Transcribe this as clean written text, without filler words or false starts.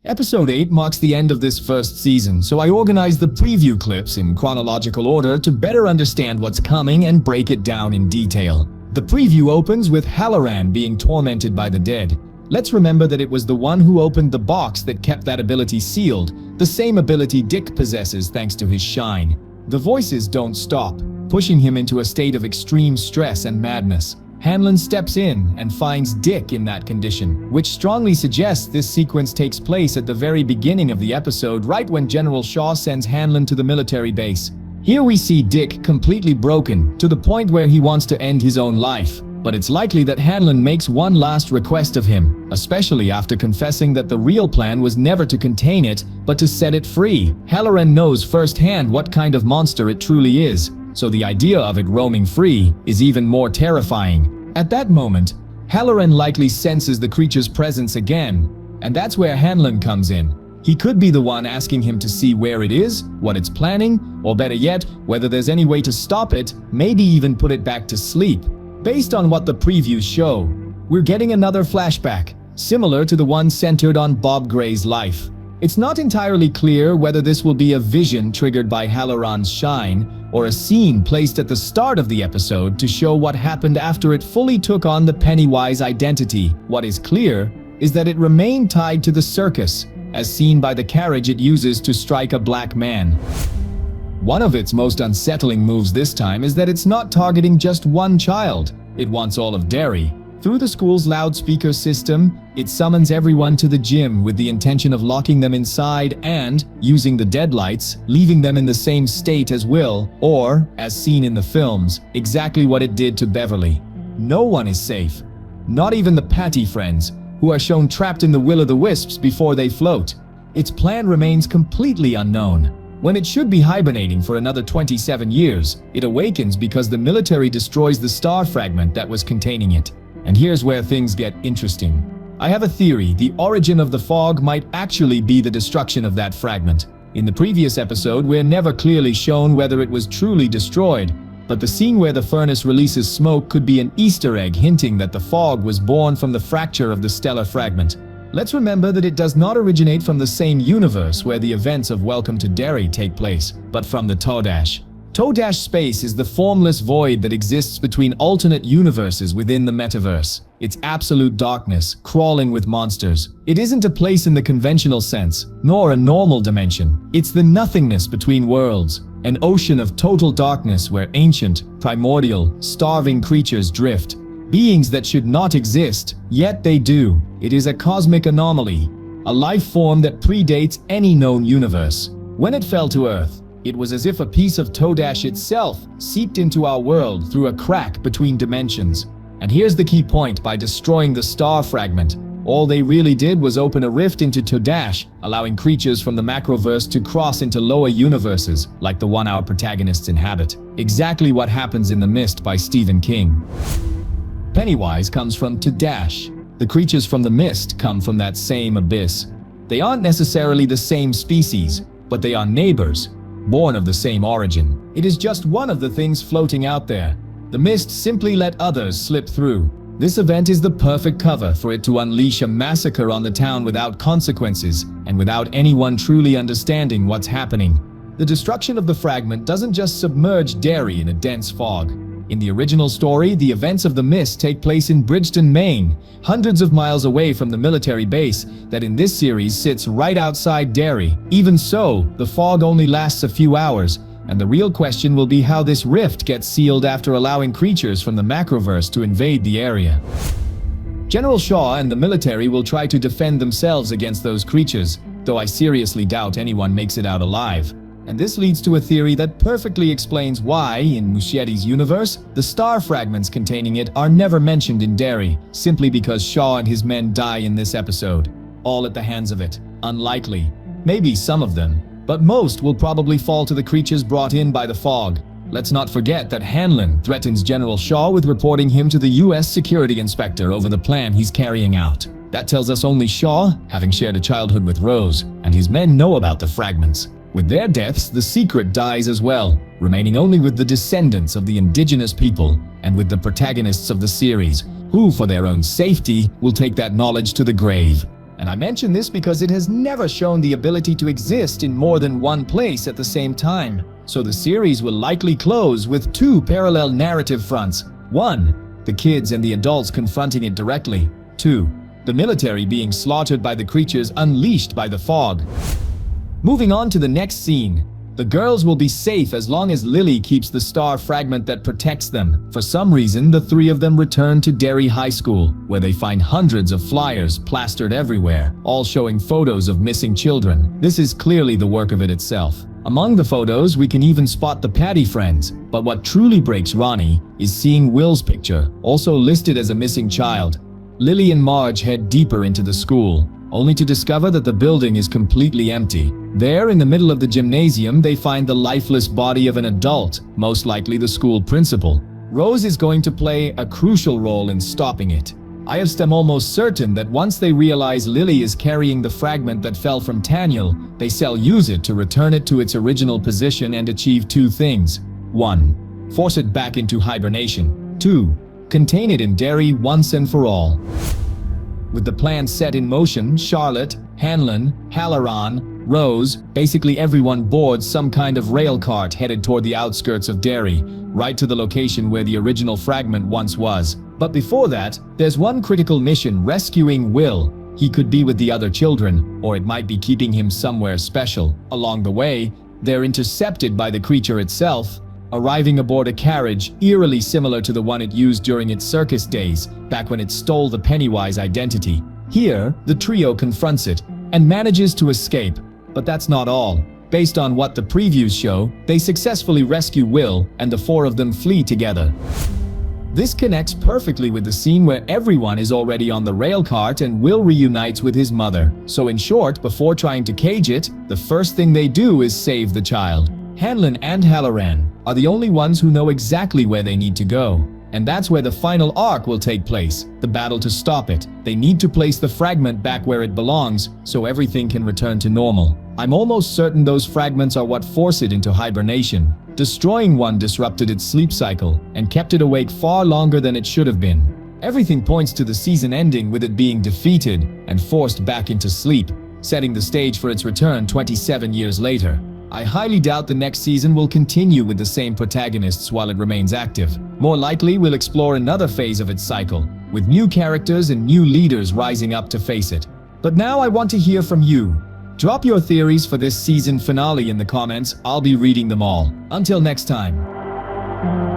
Episode 8 marks the end of this first season, so I organized the preview clips in chronological order to better understand what's coming and break it down in detail. The preview opens with Halloran being tormented by the dead. Let's remember that it was the one who opened the box that kept that ability sealed, the same ability Dick possesses thanks to his shine. The voices don't stop, pushing him into a state of extreme stress and madness. Hanlon steps in and finds Dick in that condition, which strongly suggests this sequence takes place at the very beginning of the episode, right when General Shaw sends Hanlon to the military base. Here we see Dick completely broken, to the point where he wants to end his own life. But it's likely that Hanlon makes one last request of him, especially after confessing that the real plan was never to contain it, but to set it free. Halloran knows firsthand what kind of monster it truly is, so the idea of it roaming free is even more terrifying. At that moment, Halloran likely senses the creature's presence again, and that's where Hanlon comes in. He could be the one asking him to see where it is, what it's planning, or better yet, whether there's any way to stop it, maybe even put it back to sleep. Based on what the previews show, we're getting another flashback, similar to the one centered on Bob Gray's life. It's not entirely clear whether this will be a vision triggered by Halloran's shine, or a scene placed at the start of the episode to show what happened after it fully took on the Pennywise identity. What is clear is that it remained tied to the circus, as seen by the carriage it uses to strike a black man. One of its most unsettling moves this time is that it's not targeting just one child. It wants all of Derry. Through the school's loudspeaker system, it summons everyone to the gym with the intention of locking them inside and, using the deadlights, leaving them in the same state as Will, or, as seen in the films, exactly what it did to Beverly. No one is safe. Not even the Patty friends, who are shown trapped in the Will-o'-the-Wisps before they float. Its plan remains completely unknown. When it should be hibernating for another 27 years, it awakens because the military destroys the star fragment that was containing it. And here's where things get interesting. I have a theory: the origin of the fog might actually be the destruction of that fragment. In the previous episode, we're never clearly shown whether it was truly destroyed, but the scene where the furnace releases smoke could be an Easter egg hinting that the fog was born from the fracture of the stellar fragment. Let's remember that it does not originate from the same universe where the events of Welcome to Derry take place, but from the Todash. Todash space is the formless void that exists between alternate universes within the metaverse. It's absolute darkness, crawling with monsters. It isn't a place in the conventional sense, nor a normal dimension. It's the nothingness between worlds, an ocean of total darkness where ancient, primordial, starving creatures drift. Beings that should not exist, yet they do. It is a cosmic anomaly, a life form that predates any known universe. When it fell to Earth, it was as if a piece of Todash itself seeped into our world through a crack between dimensions. And here's the key point: by destroying the star fragment, all they really did was open a rift into Todash, allowing creatures from the macroverse to cross into lower universes, like the one our protagonists inhabit. Exactly what happens in The Mist by Stephen King. Pennywise comes from Todash. The creatures from The Mist come from that same abyss. They aren't necessarily the same species, but they are neighbors, born of the same origin. It is just one of the things floating out there. The Mist simply let others slip through. This event is the perfect cover for it to unleash a massacre on the town without consequences, and without anyone truly understanding what's happening. The destruction of the fragment doesn't just submerge Derry in a dense fog. In the original story, the events of The Mist take place in Bridgeton, Maine, hundreds of miles away from the military base that in this series sits right outside Derry. Even so, the fog only lasts a few hours, and the real question will be how this rift gets sealed after allowing creatures from the macroverse to invade the area. General Shaw and the military will try to defend themselves against those creatures, though I seriously doubt anyone makes it out alive. And this leads to a theory that perfectly explains why, in Muschietti's universe, the star fragments containing it are never mentioned in Derry, simply because Shaw and his men die in this episode. All at the hands of it. Unlikely. Maybe some of them, but most will probably fall to the creatures brought in by the fog. Let's not forget that Hanlon threatens General Shaw with reporting him to the US security inspector over the plan he's carrying out. That tells us only Shaw, having shared a childhood with Rose, and his men know about the fragments. With their deaths, the secret dies as well, remaining only with the descendants of the indigenous people and with the protagonists of the series, who, for their own safety, will take that knowledge to the grave. And I mention this because it has never shown the ability to exist in more than one place at the same time. So the series will likely close with two parallel narrative fronts. 1. The kids and the adults confronting it directly. 2. The military being slaughtered by the creatures unleashed by the fog. Moving on to the next scene. The girls will be safe as long as Lily keeps the star fragment that protects them. For some reason, the three of them return to Derry High School, where they find hundreds of flyers plastered everywhere, all showing photos of missing children. This is clearly the work of it itself. Among the photos, we can even spot the Patty friends, but what truly breaks Ronnie is seeing Will's picture, also listed as a missing child. Lily and Marge head deeper into the school, only to discover that the building is completely empty. There, in the middle of the gymnasium, they find the lifeless body of an adult, most likely the school principal. Rose is going to play a crucial role in stopping it. I am almost certain that once they realize Lily is carrying the fragment that fell from Daniel, they shall use it to return it to its original position and achieve two things. 1. Force it back into hibernation. 2. Contain it in Derry once and for all. With the plan set in motion, Charlotte, Hanlon, Halloran, Rose, basically everyone boards some kind of rail cart headed toward the outskirts of Derry, right to the location where the original fragment once was. But before that, there's one critical mission: rescuing Will. He could be with the other children, or it might be keeping him somewhere special. Along the way, they're intercepted by the creature itself, arriving aboard a carriage eerily similar to the one it used during its circus days, back when it stole the Pennywise identity. Here, the trio confronts it and manages to escape. But that's not all. Based on what the previews show, they successfully rescue Will, and the four of them flee together. This connects perfectly with the scene where everyone is already on the rail cart and Will reunites with his mother. So in short, before trying to cage it, the first thing they do is save the child. Hanlon and Halloran are the only ones who know exactly where they need to go. And that's where the final arc will take place, the battle to stop it. They need to place the fragment back where it belongs, so everything can return to normal. I'm almost certain those fragments are what force it into hibernation. Destroying one disrupted its sleep cycle and kept it awake far longer than it should have been. Everything points to the season ending with it being defeated and forced back into sleep, setting the stage for its return 27 years later. I highly doubt the next season will continue with the same protagonists while it remains active. More likely, we'll explore another phase of its cycle, with new characters and new leaders rising up to face it. But now I want to hear from you. Drop your theories for this season finale in the comments. I'll be reading them all. Until next time.